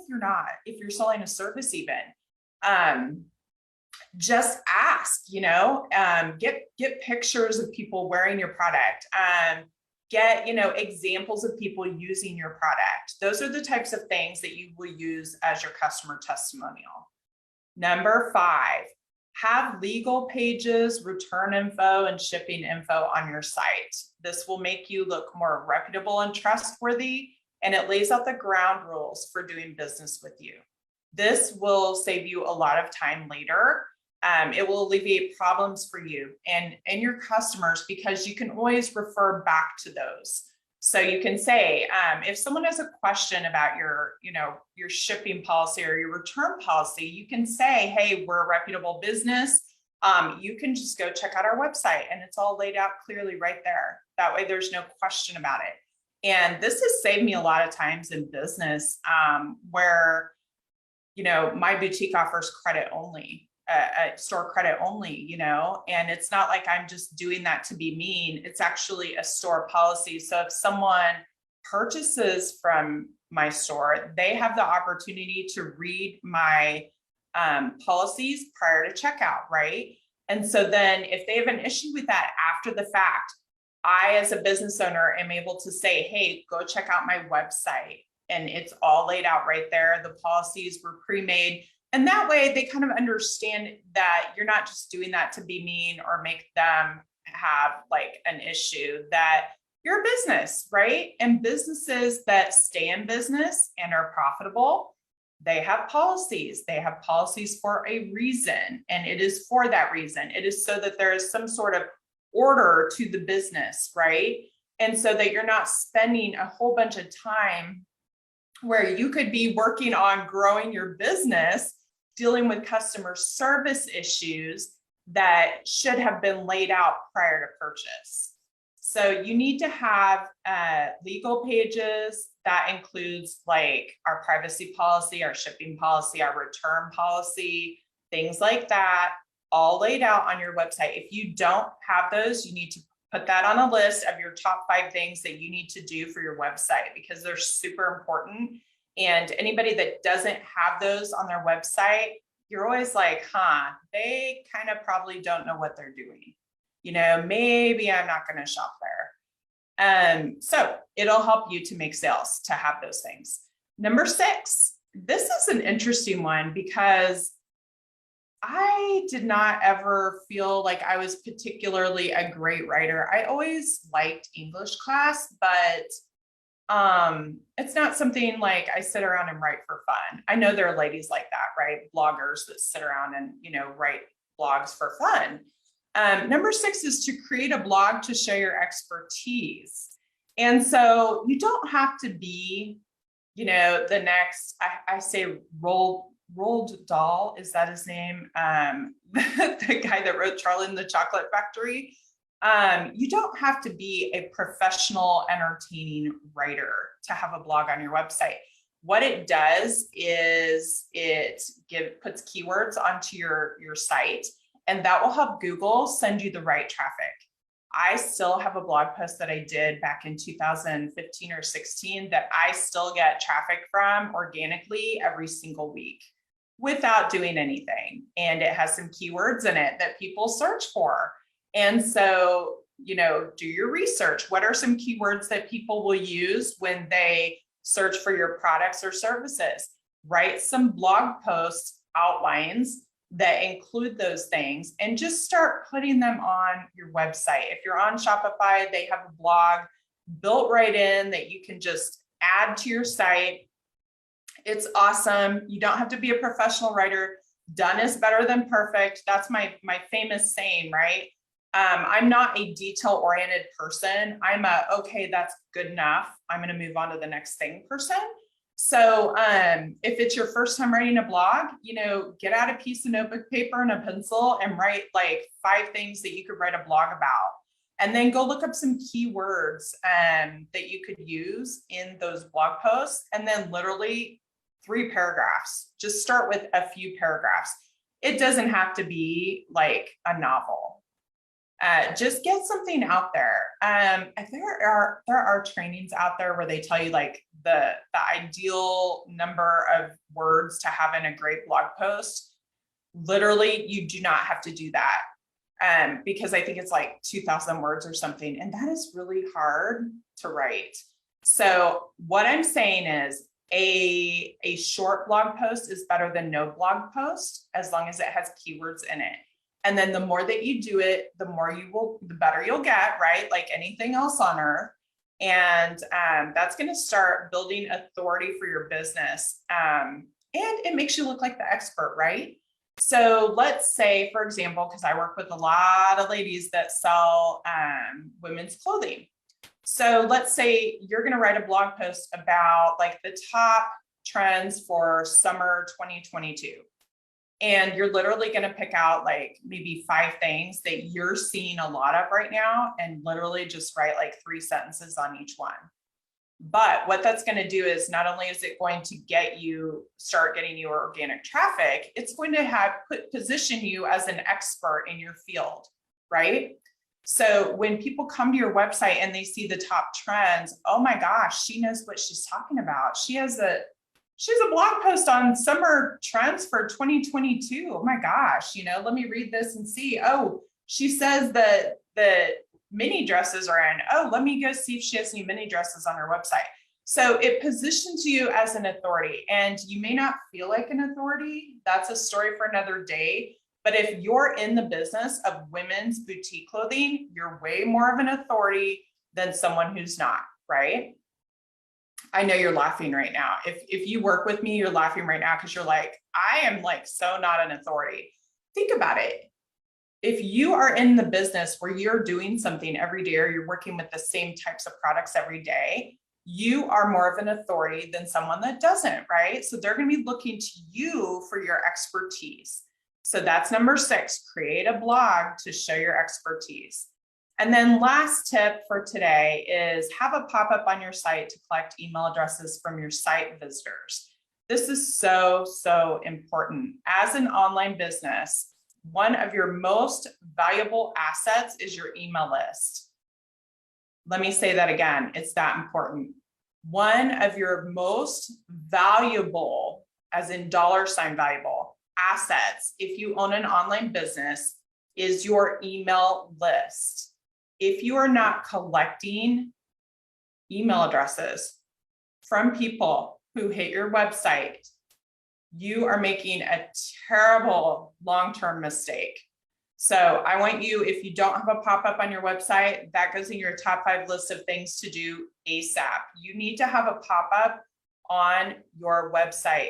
you're not, if you're selling a service even, just ask, get pictures of people wearing your product, get, examples of people using your product. Those are the types of things that you will use as your customer testimonial. Number 5, have legal pages, return info, and shipping info on your site. This will make you look more reputable and trustworthy, and it lays out the ground rules for doing business with you. This will save you a lot of time later. It will alleviate problems for you and your customers, because you can always refer back to those. So you can say, if someone has a question about your shipping policy or your return policy, you can say, hey, we're a reputable business. You can just go check out our website, and it's all laid out clearly right there. That way there's no question about it. And this has saved me a lot of times in business, where, my boutique offers credit only. Store credit only, and it's not like I'm just doing that to be mean. It's actually a store policy. So if someone purchases from my store, they have the opportunity to read my policies prior to checkout, right? And so then if they have an issue with that after the fact, I, as a business owner, am able to say, hey, go check out my website. And it's all laid out right there. The policies were pre-made. And that way they kind of understand that you're not just doing that to be mean or make them have like an issue, that you're a business, right? And businesses that stay in business and are profitable, they have policies. They have policies for a reason. And it is for that reason. It is so that there is some sort of order to the business, right? And so that you're not spending a whole bunch of time where you could be working on growing your business, dealing with customer service issues that should have been laid out prior to purchase. So you need to have legal pages. That includes like our privacy policy, our shipping policy, our return policy, things like that, all laid out on your website. If you don't have those, you need to put that on a list of your top 5 things that you need to do for your website, because they're super important. And anybody that doesn't have those on their website, you're always like, they kind of probably don't know what they're doing. Maybe I'm not going to shop there. So it'll help you to make sales to have those things. Number 6, this is an interesting one, because I did not ever feel like I was particularly a great writer. I always liked English class, but it's not something like I sit around and write for fun. I know there are ladies like that, right? Bloggers that sit around and, write blogs for fun. Number 6 is to create a blog to show your expertise. And so you don't have to be, the next, I say Roald Dahl, is that his name? The guy that wrote Charlie and the Chocolate Factory. You don't have to be a professional, entertaining writer to have a blog on your website. What it does is it puts keywords onto your site, and that will help Google send you the right traffic. I still have a blog post that I did back in 2015 or 16 that I still get traffic from organically every single week without doing anything. And it has some keywords in it that people search for. And so, do your research. What are some keywords that people will use when they search for your products or services? Write some blog post outlines that include those things, and just start putting them on your website. If you're on Shopify, they have a blog built right in that you can just add to your site. It's awesome. You don't have to be a professional writer. Done is better than perfect. That's my famous saying, right? I'm not a detail-oriented person. I'm okay, that's good enough, I'm going to move on to the next thing person. So if it's your first time writing a blog, get out a piece of notebook paper and a pencil and write like 5 things that you could write a blog about. And then go look up some keywords that you could use in those blog posts. And then literally 3 paragraphs. Just start with a few paragraphs. It doesn't have to be like a novel. Just get something out there. If there are trainings out there where they tell you like the ideal number of words to have in a great blog post, literally you do not have to do that. Because I think it's like 2,000 words or something, and that is really hard to write. So what I'm saying is a short blog post is better than no blog post, as long as it has keywords in it. And then the more that you do it, the better you'll get, right? Like anything else on earth. And that's going to start building authority for your business. And it makes you look like the expert, right? So let's say, for example, because I work with a lot of ladies that sell women's clothing. So let's say you're going to write a blog post about like the top trends for summer 2022. And you're literally going to pick out like maybe 5 things that you're seeing a lot of right now and literally just write like 3 sentences on each one. But what that's going to do is not only is it going to start getting you organic traffic, it's going to position you as an expert in your field, right? So when people come to your website and they see the top trends, oh my gosh, she knows what she's talking about. She has a blog post on summer trends for 2022. Oh my gosh, let me read this and see. Oh, she says that the mini dresses are in. Oh, let me go see if she has any mini dresses on her website. So it positions you as an authority, and you may not feel like an authority. That's a story for another day. But if you're in the business of women's boutique clothing, you're way more of an authority than someone who's not, right? I know you're laughing right now. If you work with me, you're laughing right now because you're like, I am like so not an authority. Think about it. If you are in the business where you're doing something every day or you're working with the same types of products every day, you are more of an authority than someone that doesn't, right? So they're going to be looking to you for your expertise. So that's number 6, create a blog to show your expertise. And then last tip for today is have a pop-up on your site to collect email addresses from your site visitors. This is so, so important. As an online business, one of your most valuable assets is your email list. Let me say that again. It's that important. One of your most valuable, as in $ valuable, assets, if you own an online business, is your email list. If you are not collecting email addresses from people who hit your website, you are making a terrible long-term mistake. So I want you, if you don't have a pop-up on your website, that goes in your top 5 list of things to do ASAP. You need to have a pop-up on your website.